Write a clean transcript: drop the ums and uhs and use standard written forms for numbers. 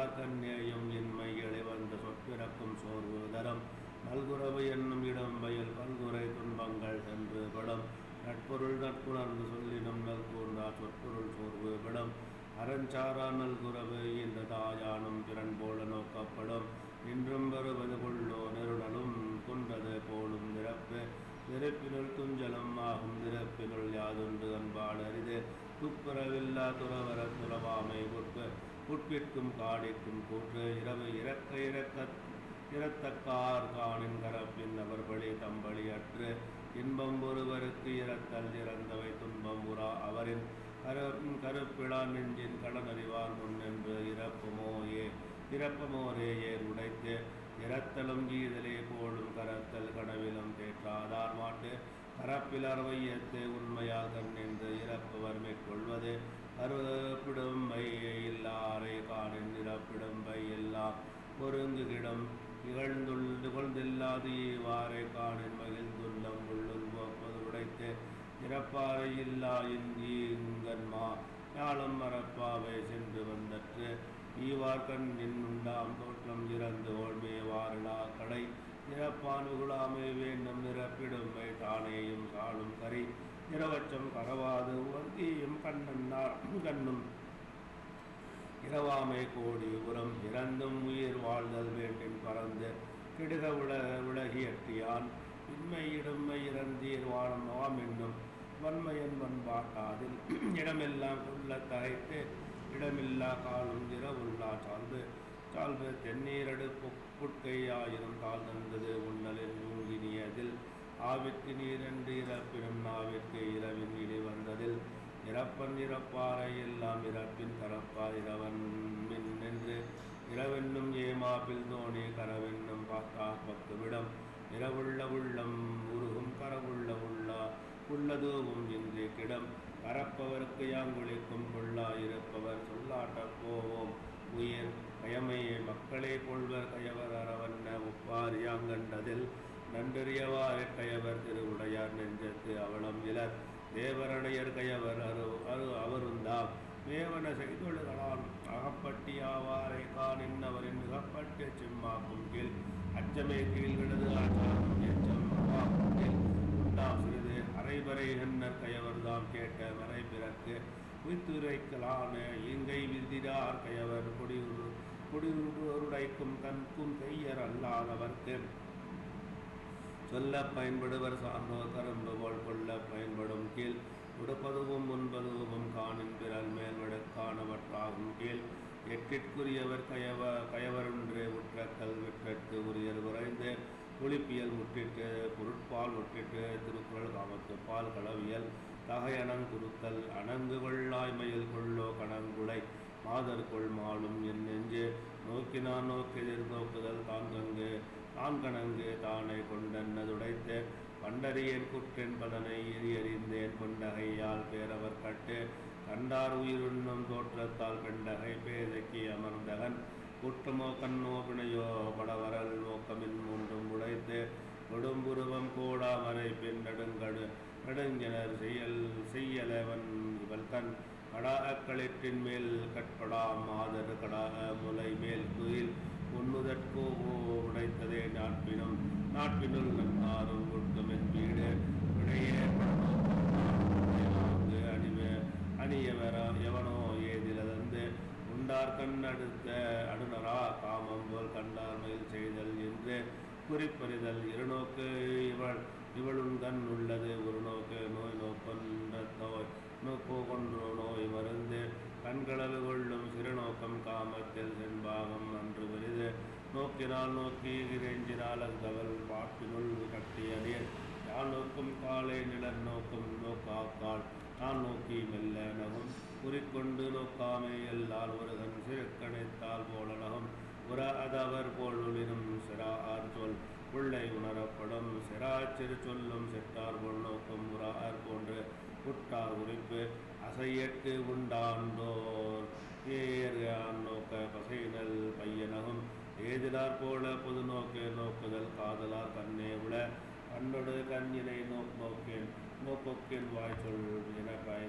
இல்லார் கண்ணேயும் இன்மைகளை வந்த சொற்பிறக்கும் சோர்வு தரம் நல்குறவு என்னும் இடம் வயல் பல்குறை துன்பங்கள் சென்று படம் நட்பொருள் நட்புணர்ந்து சொல்லினும் நல்கூர்ந்தா சொற்பொருள் சோர்வு படம் அறஞ்சாரா நல்குறவு இந்த தாயானும் திறன் போல நோக்கப்படும் நின்றும் வருவது கொள்ளோ நெருடலும் குன்றது போலும் நிரப்பு நிரப்பினுள் துஞ்சலும் ஆகும் நிரப்பினுள் யாதொன்று அன்பாடு அரிது துப்புரவில்லா துறவர துறவாமை உட்பிற்கும் காடிக்கும் கூற்று இரவு இறத்தக்கார் காணின் கரப்பின் அவர் பழி தம்பளி அற்று இன்பம் ஒருவருக்கு இறத்தல் இறந்தவை துன்பம் உறா அவரின் கருப்பிழா நெஞ்சின் கடனறிவார் முன்னென்று இறப்பமோரே ஏர் உடைத்து இறத்தலும் ஈதலே போலும் கரத்தல் கனவிலும் தேற்றாதார் மாட்டு கரப்பிலர் வையத்து உண்மையால் கண்ணென்று இறப்பவர் மேற்கொள்வது கருப்பிடும்பை இல்லாரை காணின் இறப்பிடும்பை எல்லாம் ஒருங்குகிடம் இகழ்ந்துள்ளாது ஈவாரை காணின் மகிழ்ந்துள்ளம் உள்ளுள் போப்பது உடைத்து இறப்பாறை இல்லா இங்கன்மா ஞாலம் மரப்பாவை சென்று வந்தற்று ஈவார் கண்ணின் உண்டாம் தோற்றம் இறந்து ஓழ்மே வாரலா கடை நிறப்பான் குழாமை வேண்டும் நிரப்பிடும்பை தானேயும் சாலும் கரி இரவச்சம் கரவாது உவந்தியும் கண்ணும் இரவாமை கோடி உரம் இறந்தும் உயிர் வாழ்தல் வேண்டும் பறந்து கெடுக உலகியற்றியான் இன்மை இடுமை இறந்தீர் வாழும் நோம் என்னும் வன்மையன் வன்பாட்டாதில் இடமெல்லாம் உள்ள தகைத்து இடமில்லா காலும் இரவுள்ளா சால்பு தென்னீரடு புட்கையாயிரம் தாழ் தந்தது உன்னலின் மூங்கினியதில் ஆவிற்கு நீரென்று இறப்பினும் நாவிற்கு இரவின் இடி வந்ததில் இறப்பன் இறப்பாறை எல்லாம் இறப்பின் கரப்பார் இரவன் மின் என்று இரவென்னும் ஏமாப்பில் தோணி கரவென்னும் பக்கு விடம் இரவுள்ள உள்ளம் உருகும் கரவுள்ள உள்ளதூவும் இன்றி கிடம் கரப்பவருக்கு யாங்குளிக்கும் கொள்ளா இருப்பவர் சொல்லாட்ட போவோம் உயிர் கயமையே மக்களே கொள்வர் கயவர் அறவண்ண ஒப்பார் யாங்கண்டதில் நன்றறியவாறு கயவர் திருவுடையார் நெஞ்சத்து அவலம் இலர் தேவரணையர் கயவர் அவருந்தாம் மேவன செய்தொழுகளான் அகப்பட்டியாவாரை காணின் அவரின் மிகப்பட்டு சிம்மாக்கும் கீழ் அச்சமே கீழ்கிடது ஆச்சாரம் எச்சம் உண்டாம் சிறிது அரைவரை எண்ணர் கயவர்தாம் கேட்ட வரை பிறக்கு உய்த்துரைக்கலான இங்கை விதிரார் கயவர் கொடியுடைக்கும் கண்கும் கையர் அல்லாதவர்க்கு சொல்ல பயன்படுவர் சார்ந்தோர் கரும்பு போல் கொள்ள பயன்படும் கீழ் உடுப்பதுவும் உண்பதுவும் காணின் பிறல் மேல்வடக்கானவற்றாகும் கீழ் எட்டிற்குரியவர் கயவரொன்றே உற்ற கல்வெற்றற்கு உரியர் உறைந்து ஒளிப்பியல் முற்றிட்டு பொருட்பால் முற்றிட்டு திருக்குறள் காமத்து பால் களவியல் தகையணங்குறுத்தல் அணங்கு கொள்ளாய்மையில் கொள்ளோ கணங்குளை மாதர்கொள் மாலும் என் நெஞ்சு நோக்கினான் நோக்கெதிர் நோக்குதல் தான்கணங்கு தானை கொண்டென்னதுடைத்து பண்டறியேன் குற்றென் பதனை எறியறிந்தேன் கொண்டகையால் பேரவர் கட்டு கண்டார் உயிருண்ணும் தோற்றத்தால் பெண்டகை பேதைக்கு அமர்ந்தகன் குற்றமோ கண்ணோ பிணையோ படவரல் நோக்கமின் மூன்றும் உடைத்து கொடும்புருவம் கோடாமரை பின் நடுங்கினர் செய்யலவன் இவள் கண் கடாக்களிற்றின் மேல் கட்படாம் மாதர் கடாக முலை மேல் குயில் உண்ணுதற்கோ உடைத்ததே நாட்பினுள் நன்னாரும் ஒட்கமென் வீடு விடையே அணியவரா எவனோ ஏதிலதந்து உண்டார் கண் அடுத்த அடுனரா காமம் போல் கண்டார் மயில் செய்தல் என்று குறிப்பறிதல் இருநோக்கு இவளுங்கண் உள்ளது ஒரு நோக்கு நோய் நோக்கோ கொன்றோ நோய் மருந்து கண்களவு கொள்ளும் சிறுநோக்கம் காமத்தில் செண்பாகம் அன்று விரிது நோக்கினால் நோக்கி இறைஞ்சினால் அந்தவள் பாட்டினுள் கட்டிய நீர் யான் நோக்கும் காலை நிலர் நோக்கும் நோக்காக்கால் நான் நோக்கி மெல்ல நகும் குறிக்கொண்டு நோக்காமை எல்லால் ஒருகன் சிறுக்கணைத்தால் போல நகும் உற அதவர் போல் ஒளிரும் சிறார் சொல் உள்ளை உணரப்படும் சிறாச்சிறு சொல்லும் செட்டார் போல் நோக்கும் உறார் போன்று உட்டார் உரிப்பு அசையட்டு உண்டாண்டோர் ஏறியான் நோக்க பசையினல் பையனகும் ஏதிலார் போல பொது நோக்குதல் காதலார் கண்ணே உள கண்ணொடு கண்ணினை நோக்கோக்கேன் வாய் சொல் என பயன்